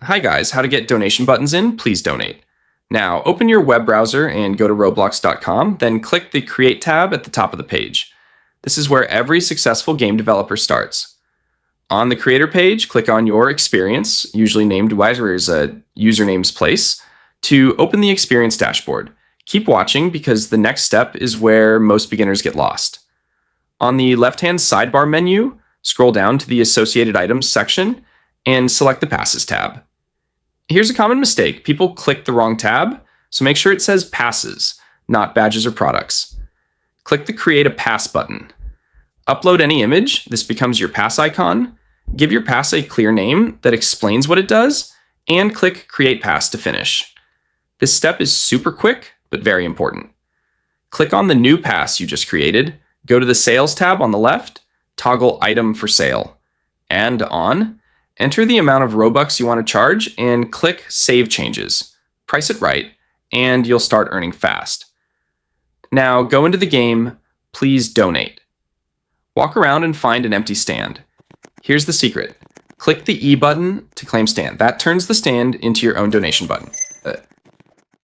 Hi guys, how to get donation buttons in, please donate. Now, open your web browser and go to roblox.com, then click the Create tab at the top of the page. This is where every successful game developer starts. On the Creator page, click on your experience, usually named where's a username's place, to open the experience dashboard. Keep watching because the next step is where most beginners get lost. On the left-hand sidebar menu, scroll down to the Associated Items section and select the Passes tab. Here's a common mistake. People click the wrong tab, so make sure it says Passes, not Badges or Products. Click the Create a Pass button. Upload any image. This becomes your pass icon. Give your pass a clear name that explains what it does, and click Create Pass to finish. This step is super quick, but very important. Click on the new pass you just created, go to the Sales tab on the left, toggle Item for Sale, and on. Enter the amount of Robux you want to charge and click Save Changes. Price it right, and you'll start earning fast. Now go into the game, please donate. Walk around and find an empty stand. Here's the secret. Click the E button to claim stand. That turns the stand into your own donation button.